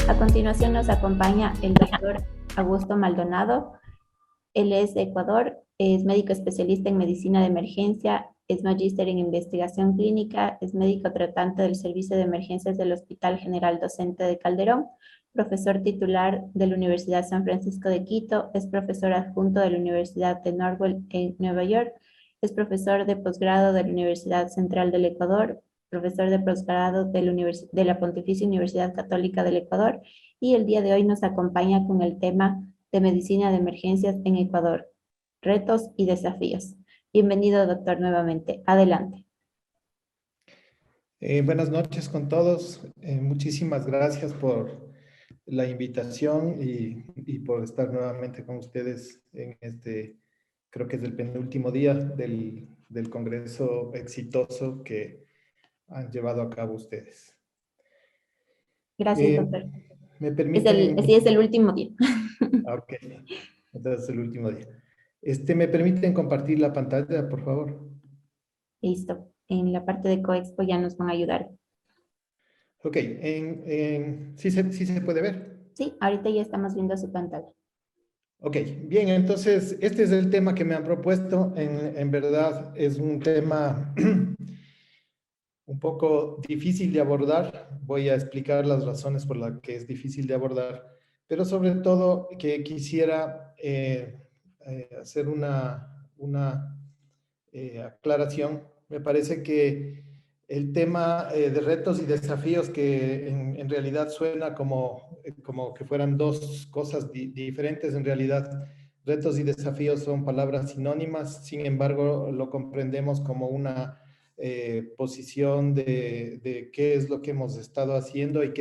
A continuación nos acompaña el doctor Augusto Maldonado. Él es de Ecuador, es médico especialista en medicina de emergencia, es magíster en investigación clínica, es médico tratante del Servicio de Emergencias del Hospital General Docente de Calderón, profesor titular de la Universidad San Francisco de Quito, es profesor adjunto de la Universidad de Norwell en Nueva York, es profesor de posgrado de la Universidad Central del Ecuador, profesor de posgrado de la Pontificia Universidad Católica del Ecuador, y el día de hoy nos acompaña con el tema de Medicina de Emergencias en Ecuador, retos y desafíos. Bienvenido, doctor, nuevamente. Adelante. Buenas noches con todos. Muchísimas gracias por la invitación y por estar nuevamente con ustedes en este, creo que es el penúltimo día del congreso exitoso que han llevado a cabo ustedes. Gracias, doctor. Me permiten... Sí, es el último día. Ok, entonces es el último día. ¿Me permiten compartir la pantalla, por favor? Listo. En la parte de Coexpo ya nos van a ayudar. Ok, ¿sí se puede ver? Sí, ahorita ya estamos viendo su pantalla. Ok, bien, entonces este es el tema que me han propuesto. En verdad es un tema un poco difícil de abordar. Voy a explicar las razones por las que es difícil de abordar, pero sobre todo que quisiera hacer una aclaración. Me parece que el tema de retos y desafíos, que en realidad suena como que fueran dos cosas diferentes, en realidad retos y desafíos son palabras sinónimas, sin embargo lo comprendemos como una posición de qué es lo que hemos estado haciendo y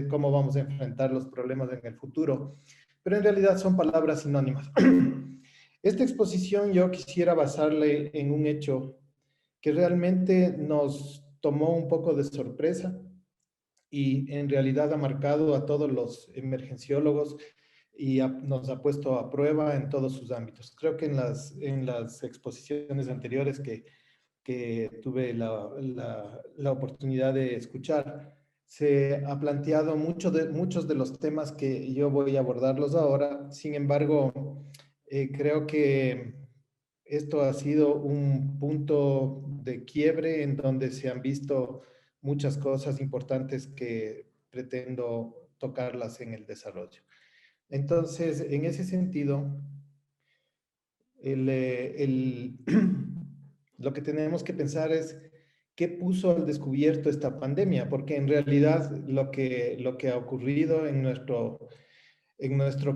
cómo vamos a enfrentar los problemas en el futuro, pero en realidad son palabras sinónimas. Esta exposición yo quisiera basarle en un hecho que realmente nos tomó un poco de sorpresa y en realidad ha marcado a todos los emergenciólogos y nos ha puesto a prueba en todos sus ámbitos. Creo que en las exposiciones anteriores que tuve la oportunidad de escuchar, se ha planteado muchos de los temas que yo voy a abordarlos ahora. Sin embargo, creo que esto ha sido un punto de quiebre en donde se han visto muchas cosas importantes que pretendo tocarlas en el desarrollo. Entonces, en ese sentido, lo que tenemos que pensar es qué puso al descubierto esta pandemia, porque en realidad lo que ha ocurrido en nuestro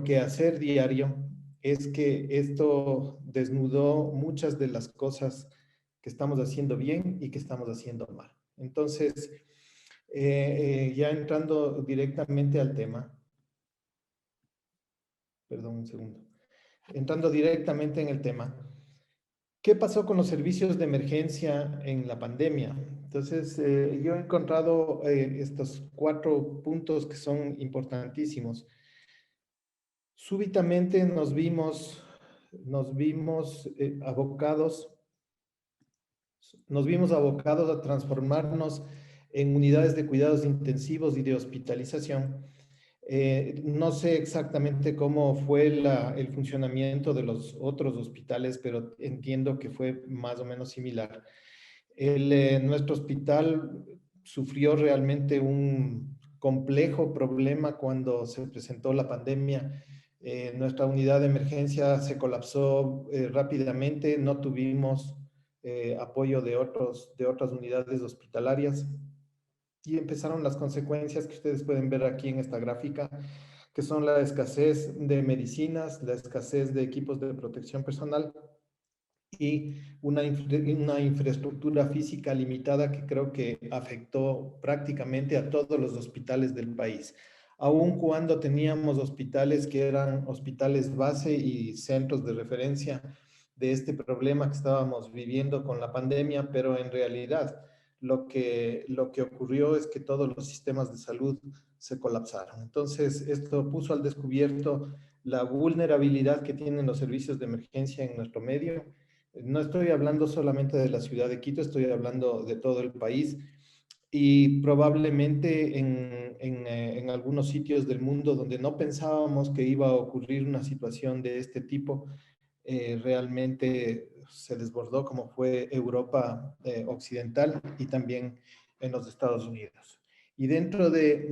quehacer diario es que esto desnudó muchas de las cosas que estamos haciendo bien y que estamos haciendo mal. Entonces, ya entrando directamente al tema, perdón un segundo, entrando directamente en el tema, ¿qué pasó con los servicios de emergencia en la pandemia? Entonces, yo he encontrado estos 4 puntos que son importantísimos. Súbitamente nos vimos abocados a transformarnos en unidades de cuidados intensivos y de hospitalización. No sé exactamente cómo fue el funcionamiento de los otros hospitales, pero entiendo que fue más o menos similar. Nuestro hospital sufrió realmente un complejo problema cuando se presentó la pandemia. Nuestra unidad de emergencia se colapsó rápidamente, no tuvimos apoyo de otras unidades hospitalarias y empezaron las consecuencias que ustedes pueden ver aquí en esta gráfica, que son la escasez de medicinas, la escasez de equipos de protección personal y una infraestructura física limitada que creo que afectó prácticamente a todos los hospitales del país. Aun cuando teníamos hospitales que eran hospitales base y centros de referencia de este problema que estábamos viviendo con la pandemia, pero en realidad lo que ocurrió es que todos los sistemas de salud se colapsaron. Entonces, esto puso al descubierto la vulnerabilidad que tienen los servicios de emergencia en nuestro medio. No estoy hablando solamente de la ciudad de Quito, estoy hablando de todo el país. y probablemente en algunos sitios del mundo donde no pensábamos que iba a ocurrir una situación de este tipo, realmente se desbordó, como fue Europa Occidental y también en los Estados Unidos. Y dentro de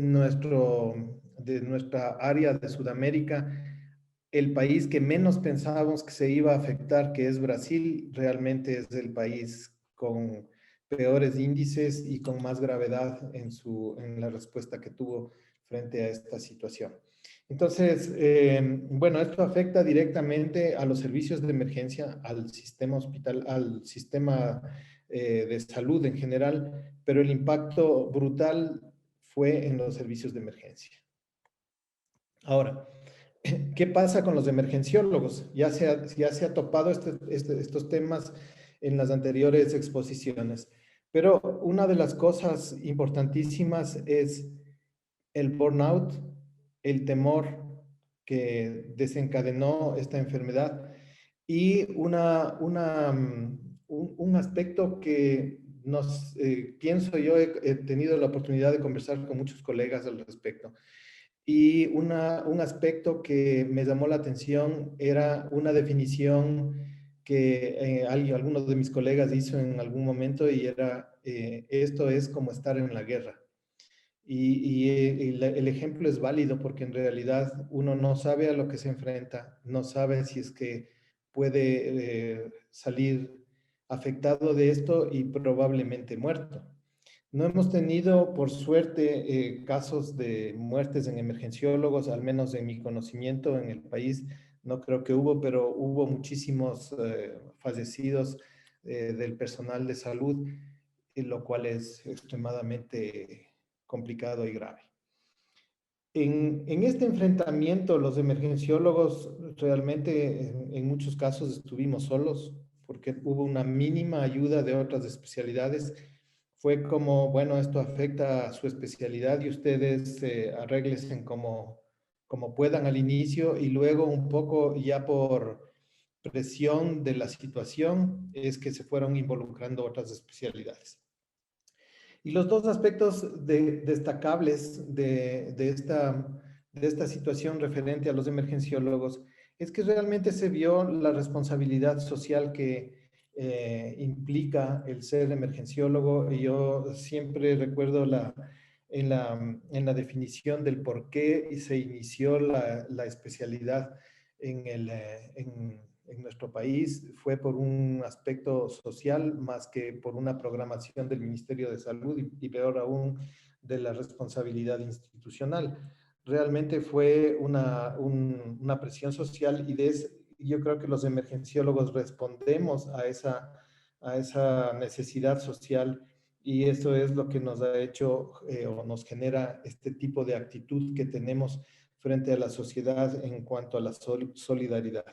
nuestra área de Sudamérica, el país que menos pensábamos que se iba a afectar, que es Brasil, realmente es el país con peores índices y con más gravedad en la respuesta que tuvo frente a esta situación. Entonces, bueno, esto afecta directamente a los servicios de emergencia, al sistema hospital, al sistema de salud en general, pero el impacto brutal fue en los servicios de emergencia. Ahora, ¿qué pasa con los emergenciólogos? Ya se ha topado estos temas en las anteriores exposiciones, pero una de las cosas importantísimas es el burnout, el temor que desencadenó esta enfermedad y un aspecto que pienso yo, he tenido la oportunidad de conversar con muchos colegas al respecto. Y un aspecto que me llamó la atención era una definición que alguno de mis colegas hizo en algún momento y era, esto es como estar en la guerra. El ejemplo es válido porque en realidad uno no sabe a lo que se enfrenta, no sabe si es que puede salir afectado de esto y probablemente muerto. No hemos tenido, por suerte, casos de muertes en emergenciólogos, al menos en mi conocimiento en el país. No creo que hubo, pero hubo muchísimos fallecidos del personal de salud, lo cual es extremadamente complicado y grave. En este enfrentamiento, los emergenciólogos realmente en muchos casos estuvimos solos porque hubo una mínima ayuda de otras especialidades. Fue como, bueno, esto afecta a su especialidad y ustedes arréglense como puedan al inicio y luego un poco ya por presión de la situación es que se fueron involucrando otras especialidades. Y los dos aspectos destacables de esta situación referente a los emergenciólogos es que realmente se vio la responsabilidad social que implica el ser emergenciólogo. Y yo siempre recuerdo en la definición del por qué se inició la especialidad en nuestro país fue por un aspecto social más que por una programación del Ministerio de Salud y peor aún de la responsabilidad institucional. Realmente fue una presión social y yo creo que los emergenciólogos respondemos a esa necesidad social y eso es lo que nos ha hecho o nos genera este tipo de actitud que tenemos frente a la sociedad en cuanto a la solidaridad.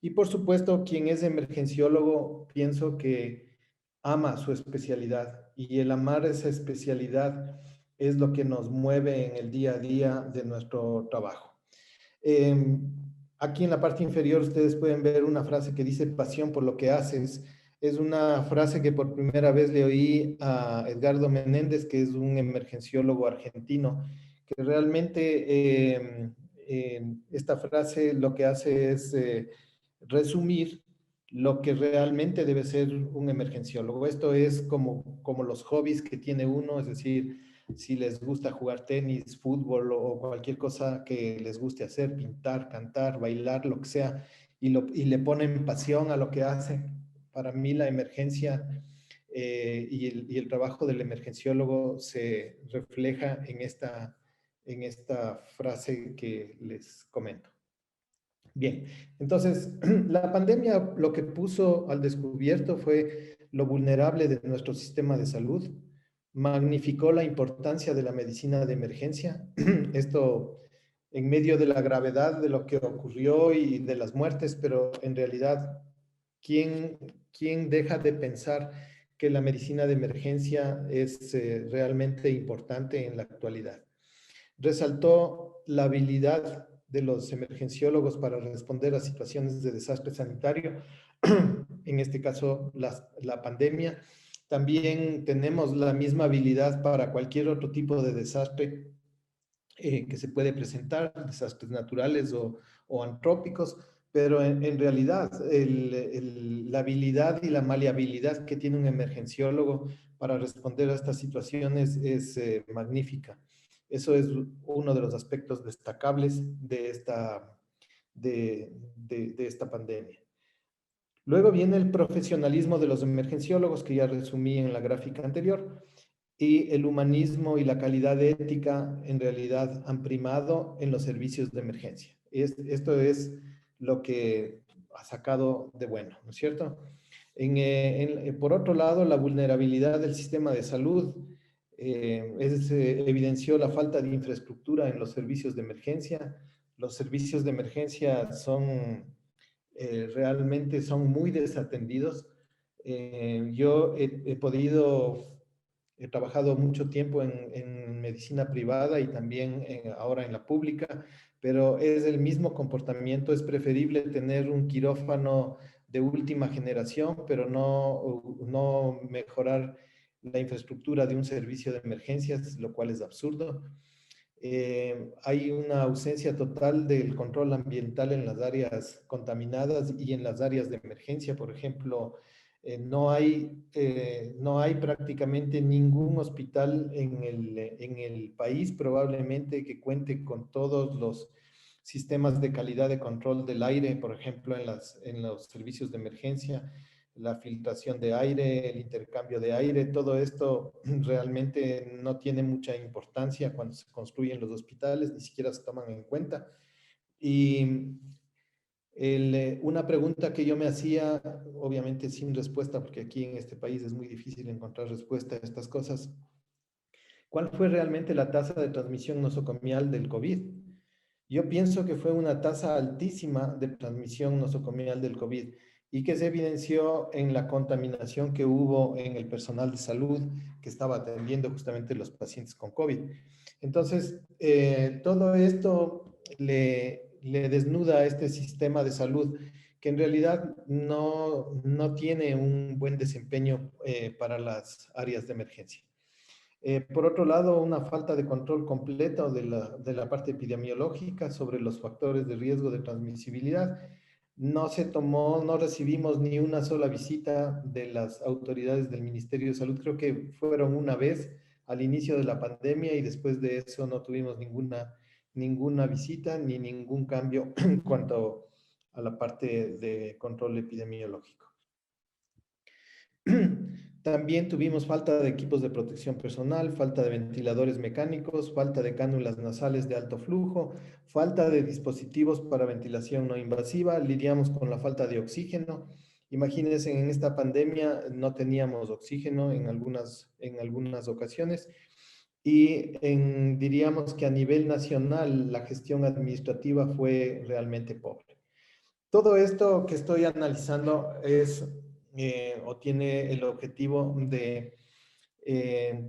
Y por supuesto, quien es emergenciólogo, pienso que ama su especialidad y el amar esa especialidad es lo que nos mueve en el día a día de nuestro trabajo. Eh, Aquí en la parte inferior ustedes pueden ver una frase que dice pasión por lo que haces. Es una frase que por primera vez le oí a Edgardo Menéndez, que es un emergenciólogo argentino, que realmente esta frase lo que hace es resumir lo que realmente debe ser un emergenciólogo. Esto es como los hobbies que tiene uno, es decir, si les gusta jugar tenis, fútbol o cualquier cosa que les guste hacer, pintar, cantar, bailar, lo que sea, y le ponen pasión a lo que hacen. Para mí la emergencia y el trabajo del emergenciólogo se refleja en esta frase que les comento. Bien, entonces la pandemia lo que puso al descubierto fue lo vulnerable de nuestro sistema de salud, magnificó la importancia de la medicina de emergencia, esto en medio de la gravedad de lo que ocurrió y de las muertes, pero en realidad, ¿quién deja de pensar que la medicina de emergencia es realmente importante en la actualidad? Resaltó la habilidad de los emergenciólogos para responder a situaciones de desastre sanitario, en este caso la pandemia. también tenemos la misma habilidad para cualquier otro tipo de desastre que se puede presentar, desastres naturales o antrópicos, pero en realidad la habilidad y la maleabilidad que tiene un emergenciólogo para responder a estas situaciones es magnífica. Eso es uno de los aspectos destacables de de esta pandemia. Luego viene el profesionalismo de los emergenciólogos, que ya resumí en la gráfica anterior, y el humanismo y la calidad ética en realidad han primado en los servicios de emergencia. Esto es lo que ha sacado de bueno, ¿no es cierto? Por otro lado, la vulnerabilidad del sistema de salud evidenció la falta de infraestructura en los servicios de emergencia. Los servicios de emergencia realmente son muy desatendidos. Yo he trabajado mucho tiempo en medicina privada y también ahora en la pública, pero es el mismo comportamiento. Es preferible tener un quirófano de última generación, pero no mejorar la infraestructura de un servicio de emergencias, lo cual es absurdo. Hay una ausencia total del control ambiental en las áreas contaminadas y en las áreas de emergencia. Por ejemplo, no hay prácticamente ningún hospital en el país probablemente que cuente con todos los sistemas de calidad de control del aire, por ejemplo, en los servicios de emergencia, la filtración de aire, el intercambio de aire, todo esto realmente no tiene mucha importancia cuando se construyen los hospitales, ni siquiera se toman en cuenta. Y una pregunta que yo me hacía, obviamente sin respuesta, porque aquí en este país es muy difícil encontrar respuesta a estas cosas, ¿cuál fue realmente la tasa de transmisión nosocomial del COVID? Yo pienso que fue una tasa altísima de transmisión nosocomial del COVID y que se evidenció en la contaminación que hubo en el personal de salud que estaba atendiendo justamente los pacientes con COVID. Entonces, todo esto le desnuda a este sistema de salud que en realidad no tiene un buen desempeño para las áreas de emergencia. Por otro lado, una falta de control completo de la parte epidemiológica sobre los factores de riesgo de transmisibilidad. No recibimos ni una sola visita de las autoridades del Ministerio de Salud. Creo que fueron una vez al inicio de la pandemia y después de eso no tuvimos ninguna visita ni ningún cambio en cuanto a la parte de control epidemiológico. También tuvimos falta de equipos de protección personal, falta de ventiladores mecánicos, falta de cánulas nasales de alto flujo, falta de dispositivos para ventilación no invasiva, lidiamos con la falta de oxígeno. Imagínense, en esta pandemia no teníamos oxígeno en algunas ocasiones y diríamos que a nivel nacional la gestión administrativa fue realmente pobre. Todo esto que estoy analizando o tiene el objetivo de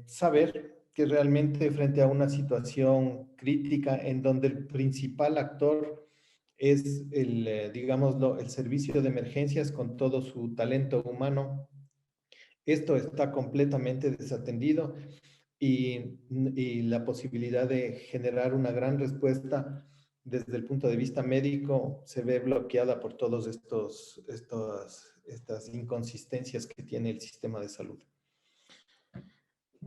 saber que realmente frente a una situación crítica en donde el principal actor es digámoslo, el servicio de emergencias con todo su talento humano, esto está completamente desatendido y la posibilidad de generar una gran respuesta desde el punto de vista médico se ve bloqueada por todos estas inconsistencias que tiene el sistema de salud.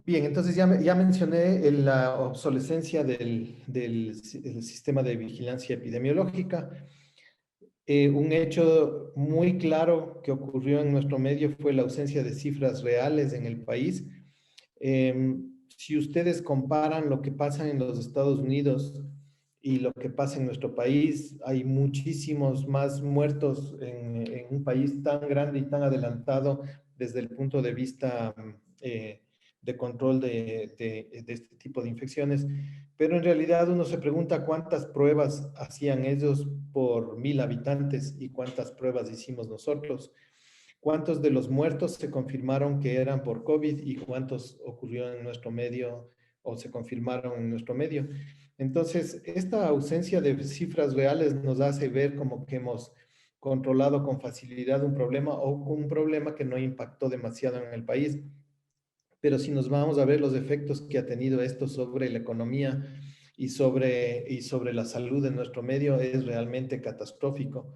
Bien, entonces ya mencioné la obsolescencia del sistema de vigilancia epidemiológica. Un hecho muy claro que ocurrió en nuestro medio fue la ausencia de cifras reales en el país. Si ustedes comparan lo que pasa en los Estados Unidos y lo que pasa en nuestro país, hay muchísimos más muertos en un país tan grande y tan adelantado desde el punto de vista de control de este tipo de infecciones. Pero en realidad uno se pregunta cuántas pruebas hacían ellos por 1000 habitantes y cuántas pruebas hicimos nosotros. ¿Cuántos de los muertos se confirmaron que eran por COVID y cuántos ocurrió en nuestro medio o se confirmaron en nuestro medio? Entonces, esta ausencia de cifras reales nos hace ver como que hemos controlado con facilidad un problema o un problema que no impactó demasiado en el país. pero si nos vamos a ver los efectos que ha tenido esto sobre la economía y sobre la salud de nuestro medio, es realmente catastrófico,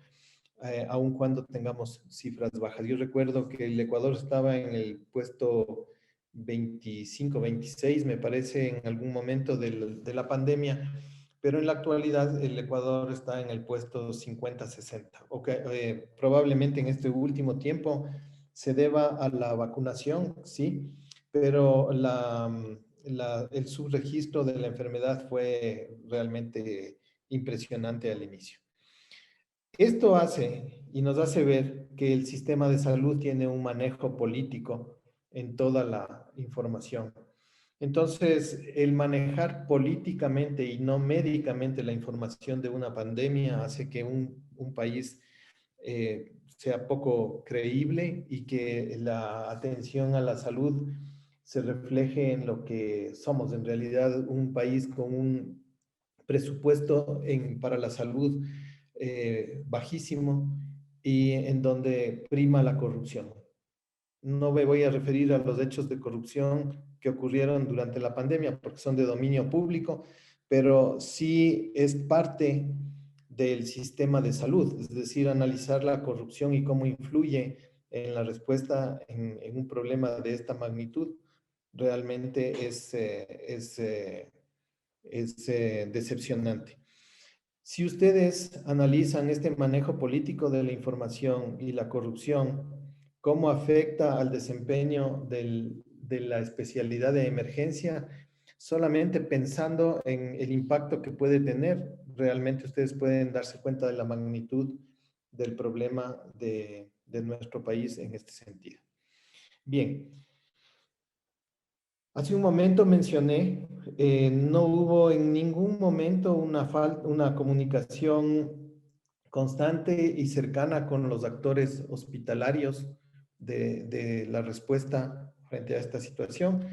aun cuando tengamos cifras bajas. Yo recuerdo que el Ecuador estaba en el puesto 25, 26, me parece, en algún momento de la pandemia, pero en la actualidad el Ecuador está en el puesto 50, 60. Probablemente en este último tiempo se deba a la vacunación, sí, pero el subregistro de la enfermedad fue realmente impresionante al inicio. Esto hace y nos hace ver que el sistema de salud tiene un manejo político en toda la información. Entonces, el manejar políticamente y no médicamente la información de una pandemia hace que un país sea poco creíble y que la atención a la salud se refleje en lo que somos, en realidad un país con un presupuesto para la salud bajísimo y en donde prima la corrupción. No me voy a referir a los hechos de corrupción que ocurrieron durante la pandemia porque son de dominio público, pero sí es parte del sistema de salud, es decir, analizar la corrupción y cómo influye en la respuesta en un problema de esta magnitud, realmente es decepcionante. Si ustedes analizan este manejo político de la información y la corrupción, cómo afecta al desempeño de la especialidad de emergencia, solamente pensando en el impacto que puede tener, realmente ustedes pueden darse cuenta de la magnitud del problema de nuestro país en este sentido. Bien, hace un momento mencioné, no hubo en ningún momento una comunicación constante y cercana con los actores hospitalarios de la respuesta frente a esta situación.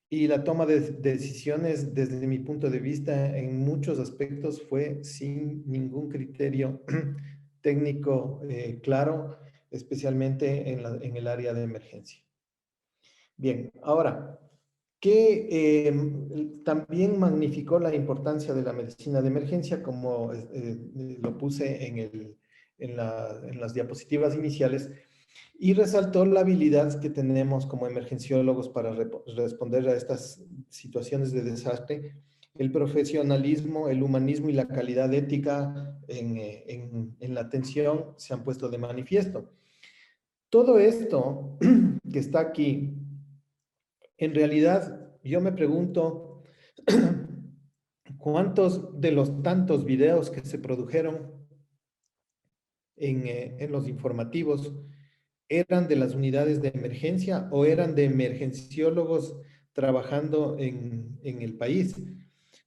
Y la toma de decisiones, desde mi punto de vista, en muchos aspectos fue sin ningún criterio técnico claro, especialmente en el área de emergencia. Bien, ahora, que también magnificó la importancia de la medicina de emergencia, como lo puse en las diapositivas iniciales, y resaltó la habilidad que tenemos como emergenciólogos para responder a estas situaciones de desastre, el profesionalismo, el humanismo y la calidad ética en la atención se han puesto de manifiesto. Todo esto que está aquí, en realidad, yo me pregunto, ¿cuántos de los tantos videos que se produjeron en los informativos eran de las unidades de emergencia o eran de emergenciólogos trabajando en el país?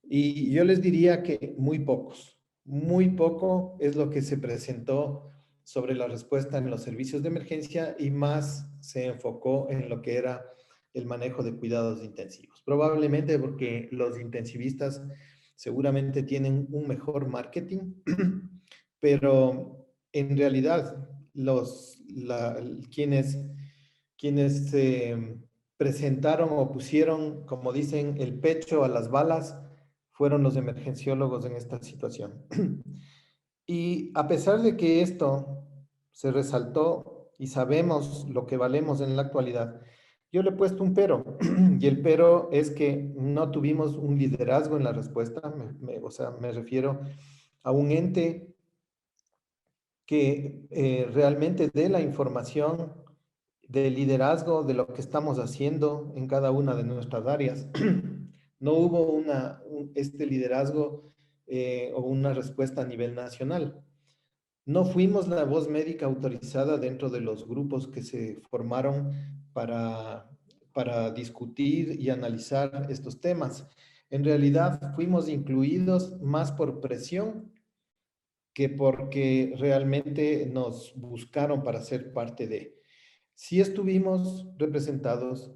Y yo les diría que muy poco es lo que se presentó sobre la respuesta en los servicios de emergencia y más se enfocó en lo que era el manejo de cuidados intensivos. Probablemente porque los intensivistas seguramente tienen un mejor marketing, pero en realidad quienes se presentaron o pusieron, como dicen, el pecho a las balas, fueron los emergenciólogos en esta situación. Y a pesar de que esto se resaltó y sabemos lo que valemos en la actualidad, yo le he puesto un pero, y el pero es que no tuvimos un liderazgo en la respuesta, o sea, me refiero a un ente que realmente dé la información de liderazgo de lo que estamos haciendo en cada una de nuestras áreas. No hubo este liderazgo o una respuesta a nivel nacional. No fuimos la voz médica autorizada dentro de los grupos que se formaron para discutir y analizar estos temas. En realidad fuimos incluidos más por presión que porque realmente nos buscaron para ser parte de. Sí estuvimos representados,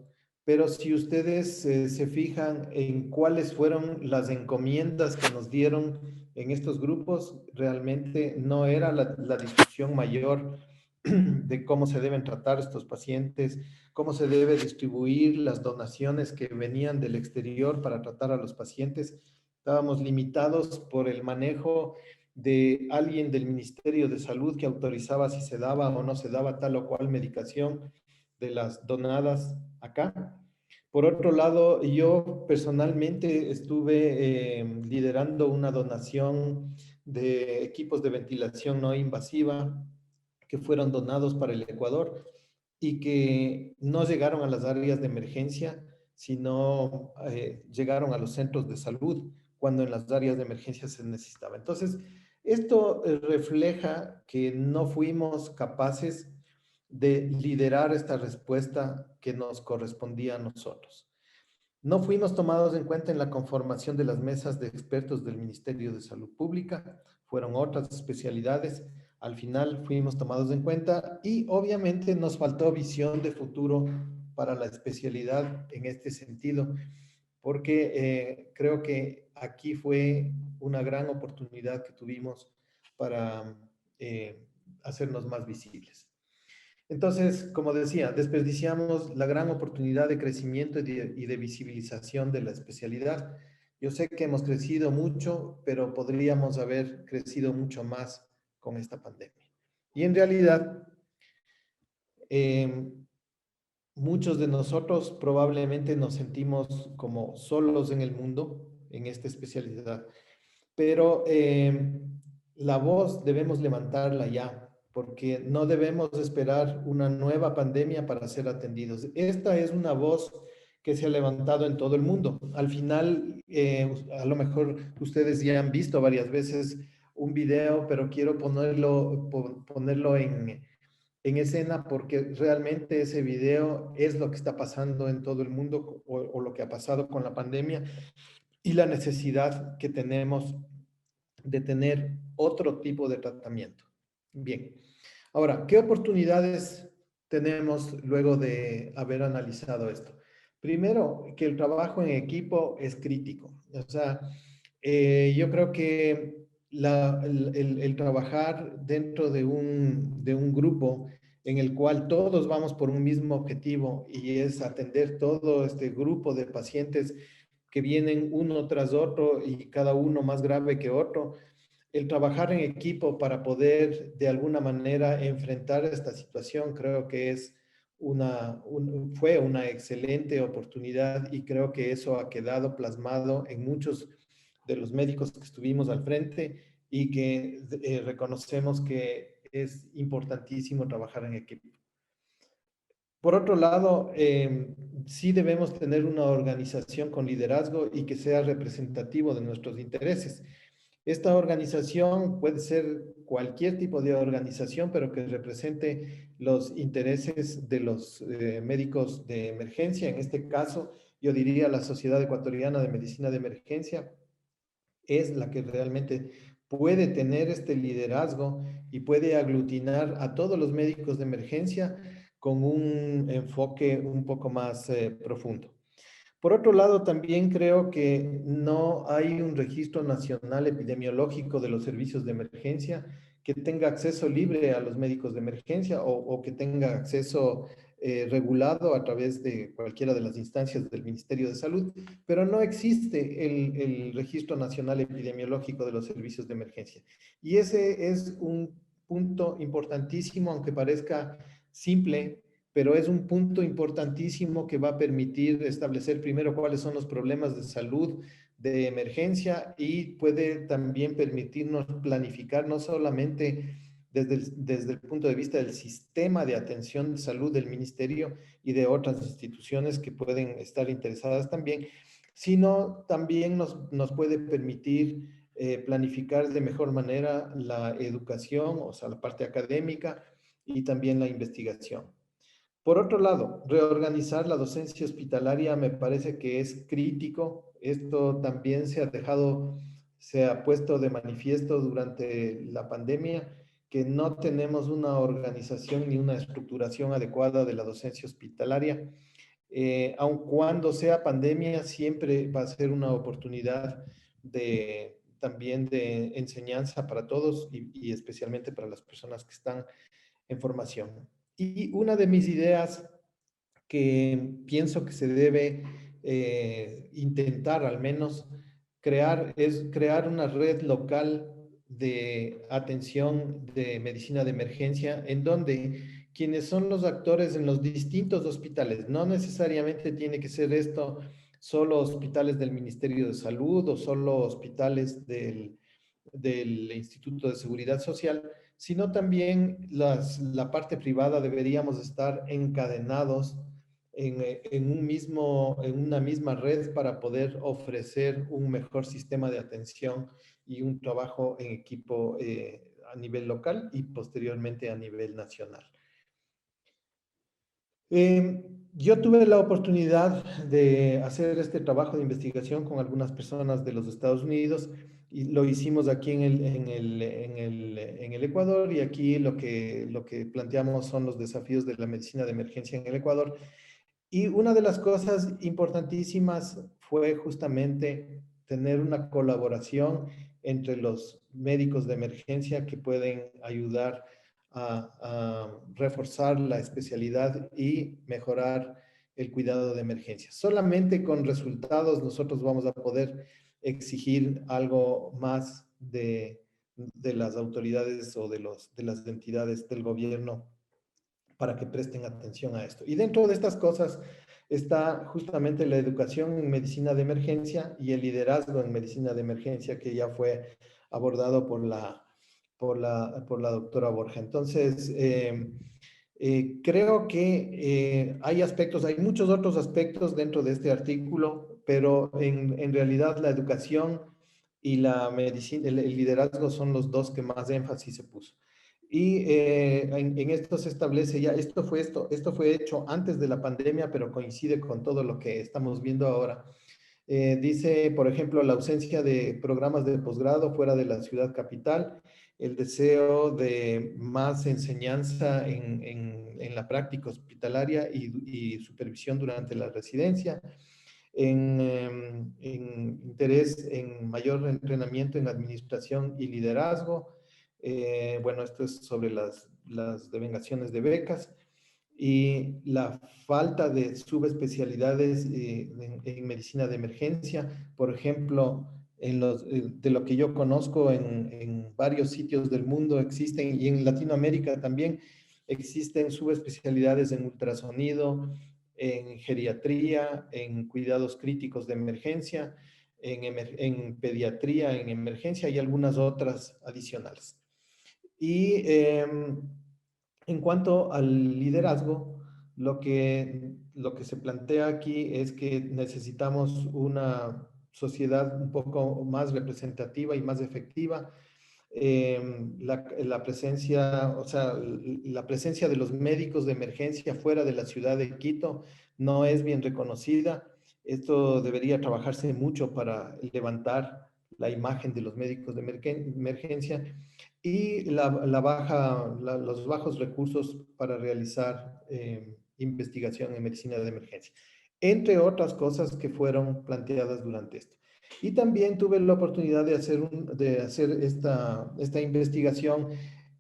pero si ustedes se fijan en cuáles fueron las encomiendas que nos dieron en estos grupos, realmente no era la discusión mayor de cómo se deben tratar estos pacientes, cómo se debe distribuir las donaciones que venían del exterior para tratar a los pacientes. Estábamos limitados por el manejo de alguien del Ministerio de Salud que autorizaba si se daba o no se daba tal o cual medicación de las donadas acá. Por otro lado, yo personalmente estuve liderando una donación de equipos de ventilación no invasiva que fueron donados para el Ecuador y que no llegaron a las áreas de emergencia, sino llegaron a los centros de salud cuando en las áreas de emergencia se necesitaba. Entonces, esto refleja que no fuimos capaces de liderar esta respuesta que nos correspondía a nosotros. No fuimos tomados en cuenta en la conformación de las mesas de expertos del Ministerio de Salud Pública, fueron otras especialidades, al final fuimos tomados en cuenta y obviamente nos faltó visión de futuro para la especialidad en este sentido, porque creo que aquí fue una gran oportunidad que tuvimos para hacernos más visibles. Entonces, como decía, desperdiciamos la gran oportunidad de crecimiento y de visibilización de la especialidad. Yo sé que hemos crecido mucho, pero podríamos haber crecido mucho más con esta pandemia. Y en realidad, eh, muchos de nosotros probablemente nos sentimos como solos en el mundo, en esta especialidad, pero la voz debemos levantarla ya, porque no debemos esperar una nueva pandemia para ser atendidos. Esta es una voz que se ha levantado en todo el mundo. Al final, a lo mejor ustedes ya han visto varias veces un video, pero quiero ponerlo en escena porque realmente ese video es lo que está pasando en todo el mundo o lo que ha pasado con la pandemia y la necesidad que tenemos de tener otro tipo de tratamiento. Bien, ahora, ¿qué oportunidades tenemos luego de haber analizado esto? Primero, que el trabajo en equipo es crítico. O sea, yo creo que el trabajar dentro de un grupo en el cual todos vamos por un mismo objetivo y es atender todo este grupo de pacientes que vienen uno tras otro y cada uno más grave que otro, el trabajar en equipo para poder de alguna manera enfrentar esta situación creo que es fue una excelente oportunidad y creo que eso ha quedado plasmado en muchos de los médicos que estuvimos al frente y que reconocemos que es importantísimo trabajar en equipo. Por otro lado, sí debemos tener una organización con liderazgo y que sea representativo de nuestros intereses. Esta organización puede ser cualquier tipo de organización, pero que represente los intereses de los médicos de emergencia. En este caso, yo diría la Sociedad Ecuatoriana de Medicina de Emergencia es la que realmente puede tener este liderazgo y puede aglutinar a todos los médicos de emergencia con un enfoque un poco más profundo. Por otro lado, también creo que no hay un registro nacional epidemiológico de los servicios de emergencia que tenga acceso libre a los médicos de emergencia o que tenga acceso regulado a través de cualquiera de las instancias del Ministerio de Salud, pero no existe el registro nacional epidemiológico de los servicios de emergencia. Y ese es un punto importantísimo, aunque parezca simple, pero es un punto importantísimo que va a permitir establecer primero cuáles son los problemas de salud de emergencia y puede también permitirnos planificar no solamente desde el punto de vista del sistema de atención de salud del ministerio y de otras instituciones que pueden estar interesadas también, sino también nos puede permitir planificar de mejor manera la educación, o sea, la parte académica y también la investigación. Por otro lado, reorganizar la docencia hospitalaria me parece que es crítico. Esto también se ha puesto de manifiesto durante la pandemia, que no tenemos una organización ni una estructuración adecuada de la docencia hospitalaria. Aun cuando sea pandemia, siempre va a ser una oportunidad también de enseñanza para todos y especialmente para las personas que están en formación. Y una de mis ideas que pienso que se debe intentar al menos crear es crear una red local de atención de medicina de emergencia en donde quienes son los actores en los distintos hospitales, no necesariamente tiene que ser esto solo hospitales del Ministerio de Salud o solo hospitales del Instituto de Seguridad Social, sino también la parte privada deberíamos estar encadenados en una misma red para poder ofrecer un mejor sistema de atención y un trabajo en equipo a nivel local y posteriormente a nivel nacional. Yo tuve la oportunidad de hacer este trabajo de investigación con algunas personas de los Estados Unidos y lo hicimos aquí en el Ecuador, y aquí lo que planteamos son los desafíos de la medicina de emergencia en el Ecuador. Y una de las cosas importantísimas fue justamente tener una colaboración entre los médicos de emergencia que pueden ayudar a reforzar la especialidad y mejorar el cuidado de emergencia. Solamente con resultados nosotros vamos a poder exigir algo más de las autoridades o de las entidades del gobierno para que presten atención a esto. Y dentro de estas cosas está justamente la educación en medicina de emergencia y el liderazgo en medicina de emergencia, que ya fue abordado por la doctora Borja. Entonces, creo que hay aspectos, hay muchos otros aspectos dentro de este artículo, pero en realidad la educación y la medicina, el liderazgo son los dos que más énfasis se puso. Y en esto se establece ya, esto fue hecho antes de la pandemia, pero coincide con todo lo que estamos viendo ahora. Dice, por ejemplo, la ausencia de programas de posgrado fuera de la ciudad capital, el deseo de más enseñanza en la práctica hospitalaria y supervisión durante la residencia, en interés en mayor entrenamiento en administración y liderazgo. Bueno, esto es sobre las devengaciones de becas y la falta de subespecialidades en medicina de emergencia. Por ejemplo, de lo que yo conozco en varios sitios del mundo existen, y en Latinoamérica también existen subespecialidades en ultrasonido, en geriatría, en cuidados críticos de emergencia, en pediatría, en emergencia y algunas otras adicionales. Y en cuanto al liderazgo, lo que se plantea aquí es que necesitamos una sociedad un poco más representativa y más efectiva. La presencia, o sea, la presencia de los médicos de emergencia fuera de la ciudad de Quito no es bien reconocida. Esto debería trabajarse mucho para levantar la imagen de los médicos de emergencia y los bajos recursos para realizar investigación en medicina de emergencia, entre otras cosas que fueron planteadas durante esto. Y también tuve la oportunidad de hacer esta investigación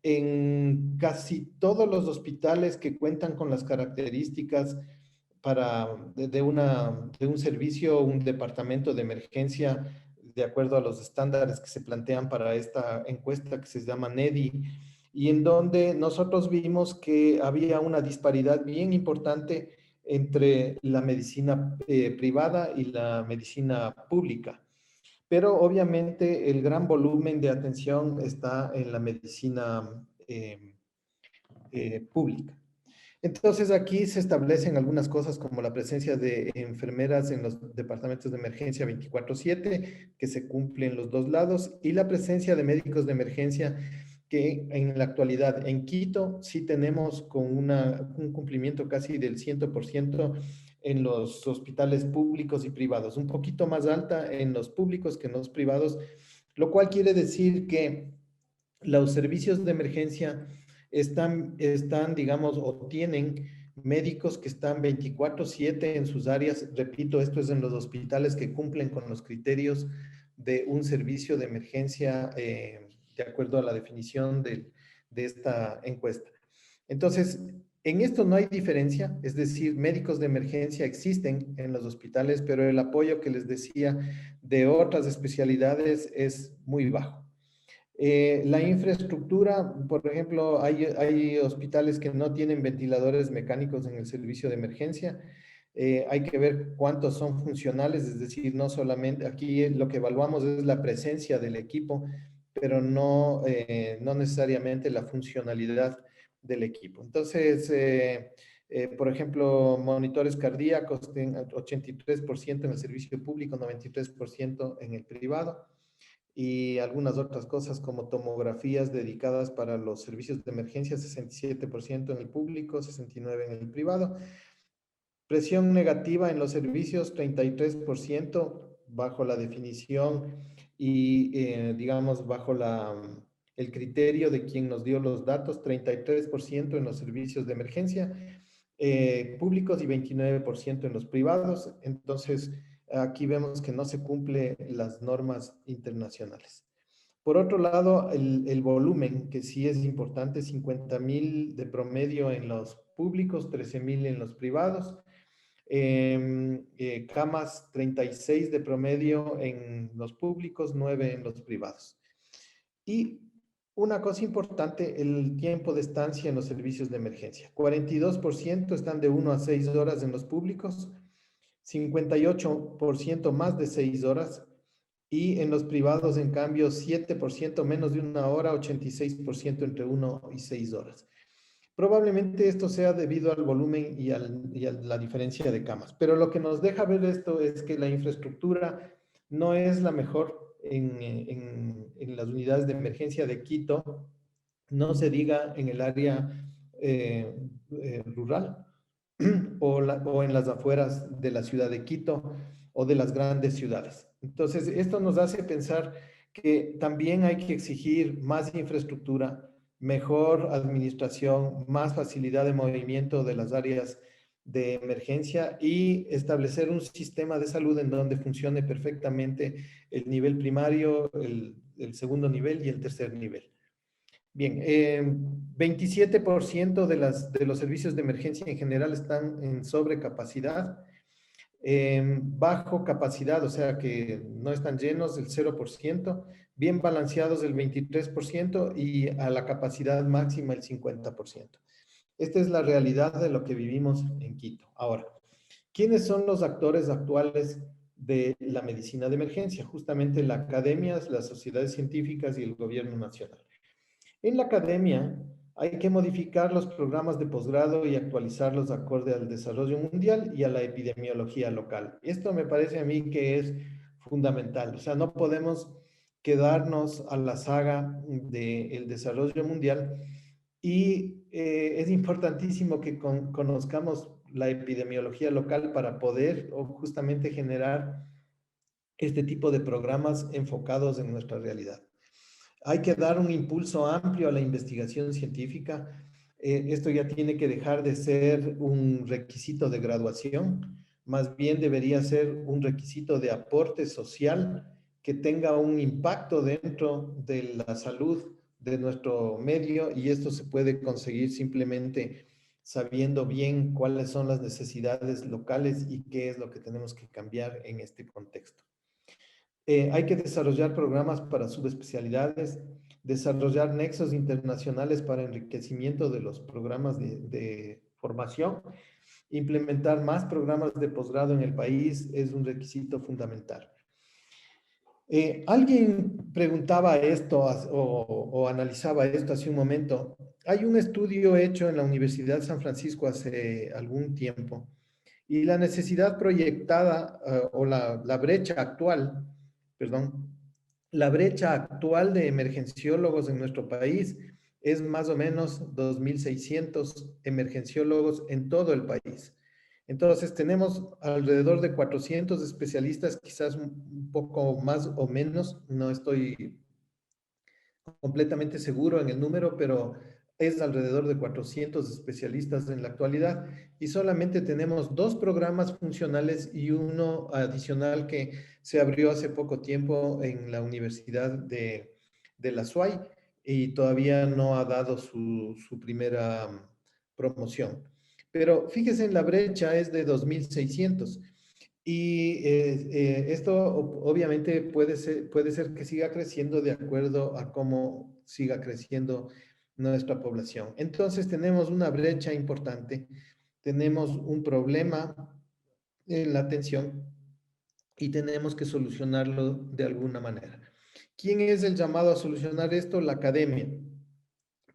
en casi todos los hospitales que cuentan con las características de un servicio, un departamento de emergencia, de acuerdo a los estándares que se plantean para esta encuesta que se llama NEDI, y en donde nosotros vimos que había una disparidad bien importante entre la medicina privada y la medicina pública. Pero obviamente el gran volumen de atención está en la medicina pública. Entonces aquí se establecen algunas cosas como la presencia de enfermeras en los departamentos de emergencia 24/7, que se cumplen los dos lados, y la presencia de médicos de emergencia que en la actualidad en Quito sí tenemos con un cumplimiento casi del 100% en los hospitales públicos y privados, un poquito más alta en los públicos que en los privados, lo cual quiere decir que los servicios de emergencia digamos, o tienen médicos que están 24/7 en sus áreas. Repito, esto es en los hospitales que cumplen con los criterios de un servicio de emergencia de acuerdo a la definición de esta encuesta. Entonces, en esto no hay diferencia, es decir, médicos de emergencia existen en los hospitales, pero el apoyo que les decía de otras especialidades es muy bajo. La infraestructura, por ejemplo, hay hospitales que no tienen ventiladores mecánicos en el servicio de emergencia. Hay que ver cuántos son funcionales, es decir, no solamente aquí lo que evaluamos es la presencia del equipo, pero no necesariamente la funcionalidad del equipo. Entonces, por ejemplo, monitores cardíacos, 83% en el servicio público, 93% en el privado y algunas otras cosas como tomografías dedicadas para los servicios de emergencia, 67% en el público, 69% en el privado. Presión negativa en los servicios, 33% bajo la definición y, digamos, bajo el criterio de quien nos dio los datos, 33% en los servicios de emergencia públicos y 29% en los privados. Entonces, aquí vemos que no se cumplen las normas internacionales. Por otro lado, el volumen, que sí es importante, 50,000 de promedio en los públicos, 13,000 en los privados. Camas 36 de promedio en los públicos, 9 en los privados. Y una cosa importante, el tiempo de estancia en los servicios de emergencia. 42% están de 1 a 6 horas en los públicos, 58% más de 6 horas y en los privados, en cambio, 7% menos de 1 hora, 86% entre 1 y 6 horas. Probablemente esto sea debido al volumen y a la diferencia de camas, pero lo que nos deja ver esto es que la infraestructura no es la mejor en las unidades de emergencia de Quito, no se diga en el área rural o en las afueras de la ciudad de Quito o de las grandes ciudades. Entonces, esto nos hace pensar que también hay que exigir más infraestructura, mejor administración, más facilidad de movimiento de las áreas de emergencia y establecer un sistema de salud en donde funcione perfectamente el nivel primario, el segundo nivel y el tercer nivel. Bien, 27% de los servicios de emergencia en general están en sobrecapacidad, bajo capacidad, o sea que no están llenos el 0%, bien balanceados el 23% y a la capacidad máxima el 50%. Esta es la realidad de lo que vivimos en Quito. Ahora, ¿quiénes son los actores actuales de la medicina de emergencia? Justamente la academia, las sociedades científicas y el gobierno nacional. En la academia hay que modificar los programas de posgrado y actualizarlos acorde al desarrollo mundial y a la epidemiología local. Esto me parece a mí que es fundamental. O sea, no podemos quedarnos a la saga del desarrollo mundial y es importantísimo que conozcamos la epidemiología local para poder justamente generar este tipo de programas enfocados en nuestra realidad. Hay que dar un impulso amplio a la investigación científica. Esto ya tiene que dejar de ser un requisito de graduación, más bien debería ser un requisito de aporte social que tenga un impacto dentro de la salud de nuestro medio y esto se puede conseguir simplemente sabiendo bien cuáles son las necesidades locales y qué es lo que tenemos que cambiar en este contexto. Hay que desarrollar programas para subespecialidades, desarrollar nexos internacionales para enriquecimiento de los programas de formación, implementar más programas de posgrado en el país es un requisito fundamental. Alguien preguntaba esto o analizaba esto hace un momento. Hay un estudio hecho en la Universidad de San Francisco hace algún tiempo y la necesidad proyectada o la brecha actual, perdón, la brecha actual de emergenciólogos en nuestro país es más o menos 2,600 emergenciólogos en todo el país. Entonces tenemos alrededor de 400 especialistas, quizás un poco más o menos, no estoy completamente seguro en el número, pero es alrededor de 400 especialistas en la actualidad y solamente tenemos 2 programas funcionales y uno adicional que se abrió hace poco tiempo en la Universidad de la SUAY y todavía no ha dado su primera promoción. Pero fíjese, en la brecha es de 2.600. Y esto obviamente puede ser que siga creciendo de acuerdo a cómo siga creciendo nuestra población. Entonces tenemos una brecha importante, tenemos un problema en la atención y tenemos que solucionarlo de alguna manera. ¿Quién es el llamado a solucionar esto? La academia.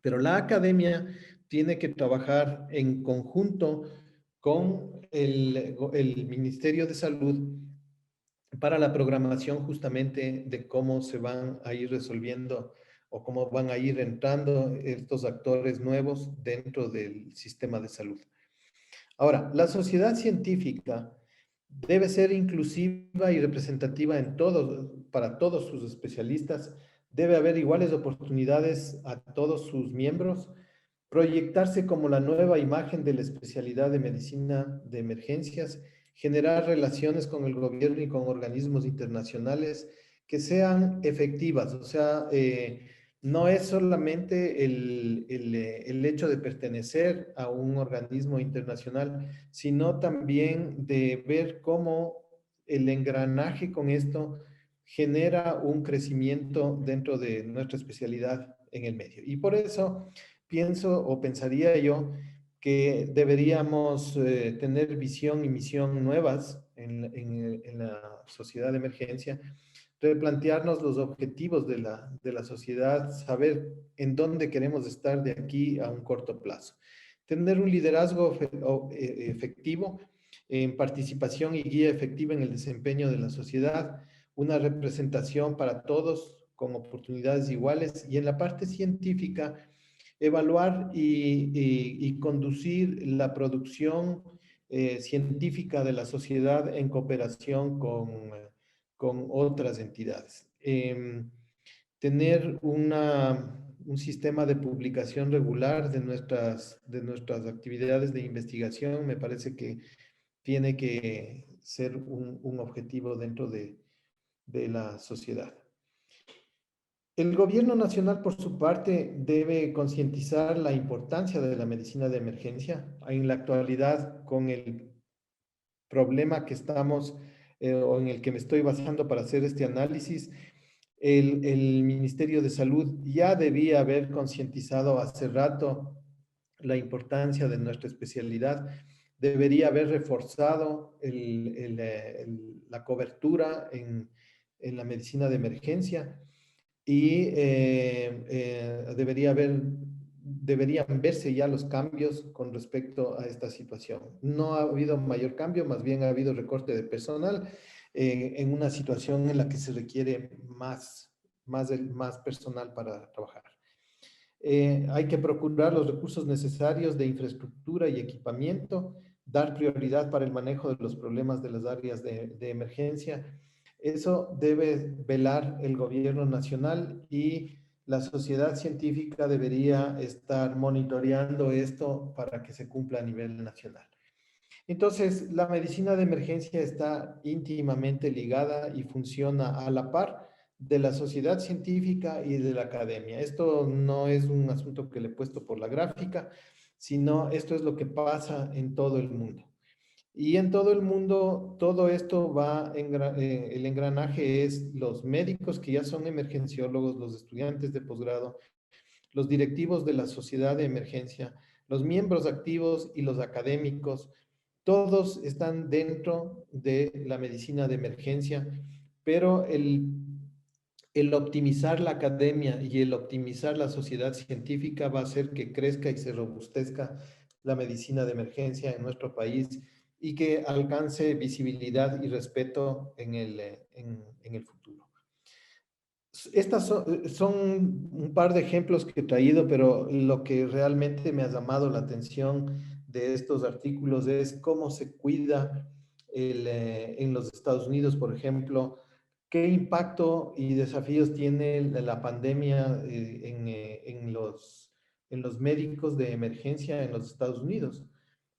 Pero la academia tiene que trabajar en conjunto con el Ministerio de Salud para la programación justamente de cómo se van a ir resolviendo o cómo van a ir entrando estos actores nuevos dentro del sistema de salud. Ahora, la sociedad científica debe ser inclusiva y representativa en todos, para todos sus especialistas. Debe haber iguales oportunidades a todos sus miembros, proyectarse como la nueva imagen de la especialidad de medicina de emergencias, generar relaciones con el gobierno y con organismos internacionales que sean efectivas. O sea, no es solamente el hecho de pertenecer a un organismo internacional, sino también de ver cómo el engranaje con esto genera un crecimiento dentro de nuestra especialidad en el medio. Y por eso pienso o pensaría yo que deberíamos tener visión y misión nuevas en la sociedad de emergencia, replantearnos los objetivos de la sociedad, saber en dónde queremos estar de aquí a un corto plazo. Tener un liderazgo efectivo en participación y guía efectiva en el desempeño de la sociedad, una representación para todos con oportunidades iguales y en la parte científica, evaluar y conducir la producción científica de la sociedad en cooperación con otras entidades. Tener un sistema de publicación regular de nuestras actividades de investigación me parece que tiene que ser un objetivo dentro de la sociedad. El gobierno nacional, por su parte, debe concientizar la importancia de la medicina de emergencia. En la actualidad, con el problema que estamos o en el que me estoy basando para hacer este análisis, el Ministerio de Salud ya debía haber concientizado hace rato la importancia de nuestra especialidad, debería haber reforzado la cobertura en la medicina de emergencia y deberían verse ya los cambios con respecto a esta situación. No ha habido mayor cambio, más bien ha habido recorte de personal en una situación en la que se requiere más personal para trabajar. Hay que procurar los recursos necesarios de infraestructura y equipamiento, dar prioridad para el manejo de los problemas de las áreas de emergencia. Eso debe velar el gobierno nacional y la sociedad científica debería estar monitoreando esto para que se cumpla a nivel nacional. Entonces, la medicina de emergencia está íntimamente ligada y funciona a la par de la sociedad científica y de la academia. Esto no es un asunto que le he puesto por la gráfica, sino esto es lo que pasa en todo el mundo. Y en todo el mundo, todo esto el engranaje es los médicos que ya son emergenciólogos, los estudiantes de posgrado, los directivos de la sociedad de emergencia, los miembros activos y los académicos, todos están dentro de la medicina de emergencia, pero el optimizar la academia y el optimizar la sociedad científica va a hacer que crezca y se robustezca la medicina de emergencia en nuestro país y que alcance visibilidad y respeto en el futuro. Estas son un par de ejemplos que he traído, pero lo que realmente me ha llamado la atención de estos artículos es cómo se cuida en los Estados Unidos, por ejemplo, qué impacto y desafíos tiene la pandemia en los médicos de emergencia en los Estados Unidos.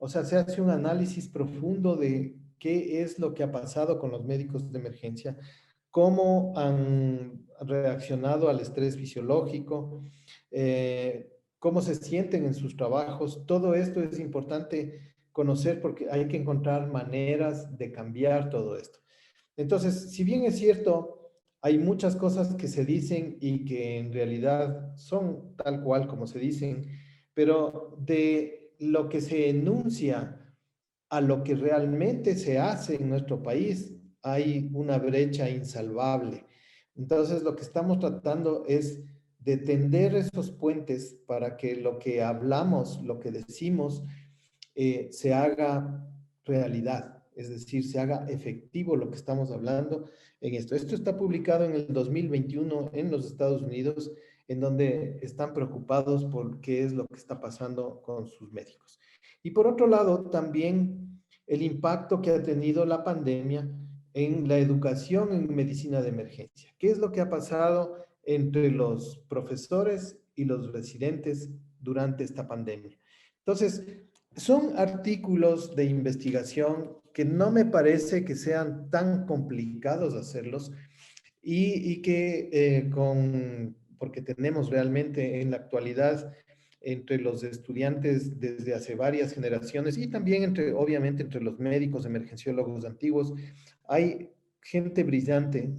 O sea, se hace un análisis profundo de qué es lo que ha pasado con los médicos de emergencia, cómo han reaccionado al estrés fisiológico, cómo se sienten en sus trabajos. Todo esto es importante conocer porque hay que encontrar maneras de cambiar todo esto. Entonces, si bien es cierto, hay muchas cosas que se dicen y que en realidad son tal cual como se dicen, pero de lo que se enuncia a lo que realmente se hace en nuestro país, hay una brecha insalvable. Entonces, lo que estamos tratando es de tender esos puentes para que lo que hablamos, lo que decimos, se haga realidad, es decir, se haga efectivo lo que estamos hablando en esto. Esto está publicado en el 2021 en los Estados Unidos, en donde están preocupados por qué es lo que está pasando con sus médicos. Y por otro lado, también el impacto que ha tenido la pandemia en la educación en medicina de emergencia. ¿Qué es lo que ha pasado entre los profesores y los residentes durante esta pandemia? Entonces, son artículos de investigación que no me parece que sean tan complicados hacerlos y que porque tenemos realmente en la actualidad entre los estudiantes desde hace varias generaciones y también entre, obviamente, entre los médicos emergenciólogos antiguos, hay gente brillante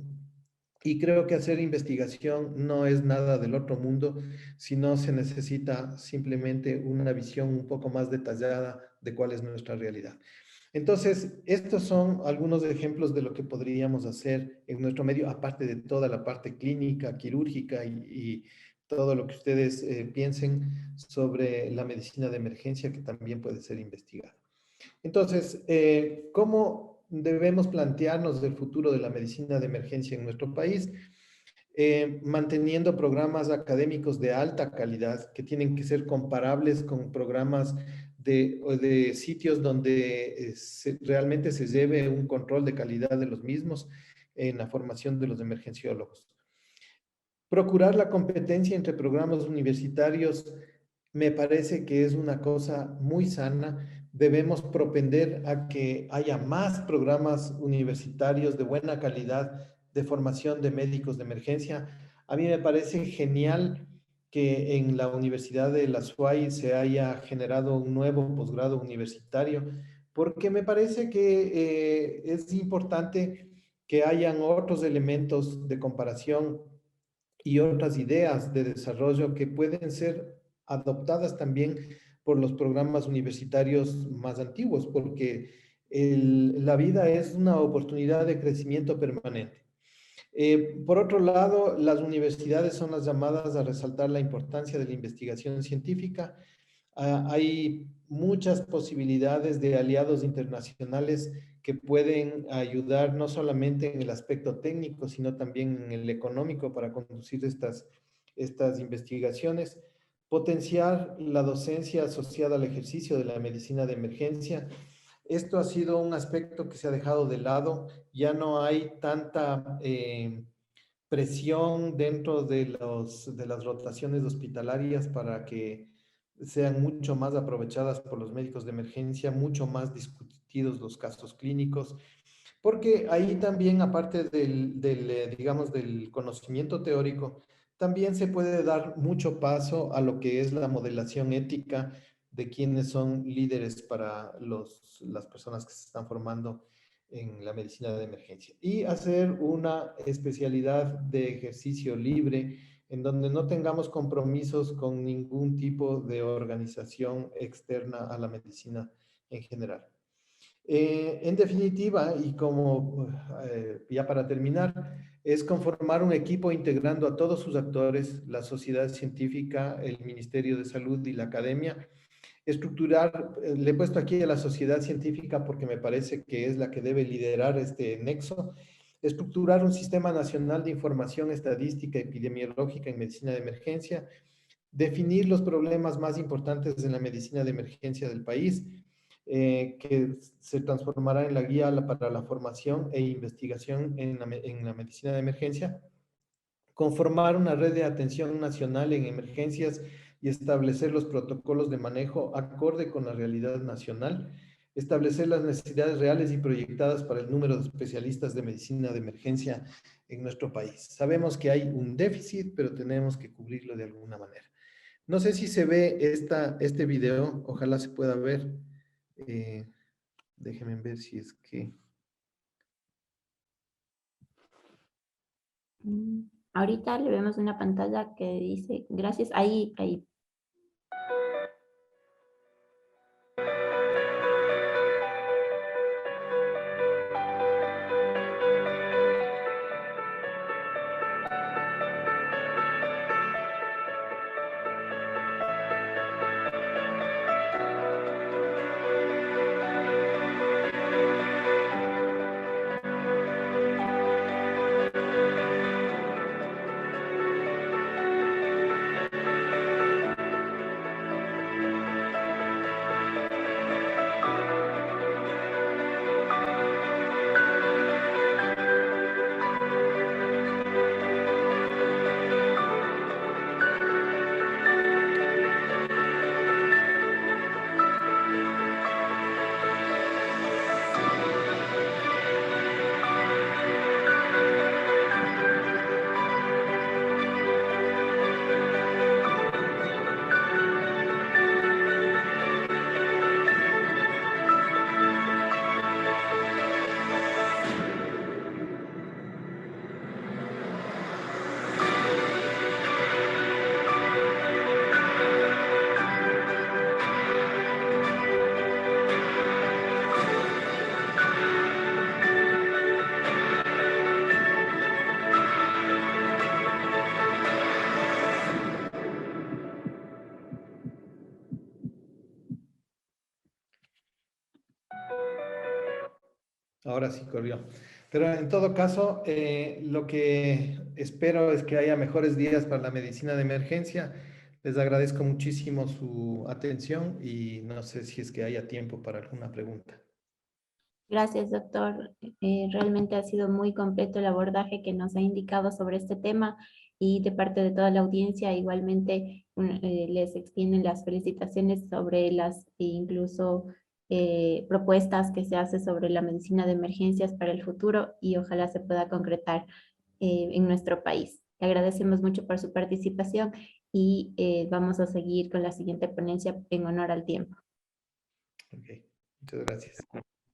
y creo que hacer investigación no es nada del otro mundo, sino se necesita simplemente una visión un poco más detallada de cuál es nuestra realidad. Entonces, estos son algunos ejemplos de lo que podríamos hacer en nuestro medio, aparte de toda la parte clínica, quirúrgica y todo lo que ustedes piensen sobre la medicina de emergencia que también puede ser investigada. Entonces, ¿cómo debemos plantearnos el futuro de la medicina de emergencia en nuestro país? Manteniendo programas académicos de alta calidad que tienen que ser comparables con programas de sitios donde realmente se lleve un control de calidad de los mismos en la formación de los emergenciólogos. Procurar la competencia entre programas universitarios me parece que es una cosa muy sana. Debemos propender a que haya más programas universitarios de buena calidad de formación de médicos de emergencia. A mí me parece genial que en la Universidad de la SUAY se haya generado un nuevo posgrado universitario, porque me parece que es importante que hayan otros elementos de comparación y otras ideas de desarrollo que pueden ser adoptadas también por los programas universitarios más antiguos, porque la vida es una oportunidad de crecimiento permanente. Por otro lado, las universidades son las llamadas a resaltar la importancia de la investigación científica. Hay muchas posibilidades de aliados internacionales que pueden ayudar no solamente en el aspecto técnico, sino también en el económico para conducir estas investigaciones. Potenciar la docencia asociada al ejercicio de la medicina de emergencia. Esto ha sido un aspecto que se ha dejado de lado. Ya no hay tanta presión dentro de las rotaciones hospitalarias para que sean mucho más aprovechadas por los médicos de emergencia, mucho más discutidos los casos clínicos, porque ahí también, aparte digamos, del conocimiento teórico, también se puede dar mucho paso a lo que es la modelación ética de quienes son líderes para las personas que se están formando en la medicina de emergencia. Y hacer una especialidad de ejercicio libre en donde no tengamos compromisos con ningún tipo de organización externa a la medicina en general. En definitiva, y como ya para terminar, es conformar un equipo integrando a todos sus actores, la sociedad científica, el Ministerio de Salud y la academia. Estructurar, le he puesto aquí a la sociedad científica porque me parece que es la que debe liderar este nexo. Estructurar un sistema nacional de información estadística epidemiológica en medicina de emergencia. Definir los problemas más importantes en la medicina de emergencia del país, que se transformará en la guía para la formación e investigación en la medicina de emergencia. Conformar una red de atención nacional en emergencias y establecer los protocolos de manejo acorde con la realidad nacional. Establecer las necesidades reales y proyectadas para el número de especialistas de medicina de emergencia en nuestro país. Sabemos que hay un déficit, pero tenemos que cubrirlo de alguna manera. No sé si se ve este video, ojalá se pueda ver. Eh, Déjenme ver si es que... Ahorita le vemos una pantalla que dice, gracias, ahí. Ahora sí corrió. Pero en todo caso, lo que espero es que haya mejores días para la medicina de emergencia. Les agradezco muchísimo su atención y no sé si es que haya tiempo para alguna pregunta. Gracias, doctor. Realmente ha sido muy completo el abordaje que nos ha indicado sobre este tema y de parte de toda la audiencia igualmente les extienden las felicitaciones sobre las incluso propuestas que se hace sobre la medicina de emergencias para el futuro y ojalá se pueda concretar en nuestro país. Le agradecemos mucho por su participación y vamos a seguir con la siguiente ponencia en honor al tiempo. Ok, muchas gracias.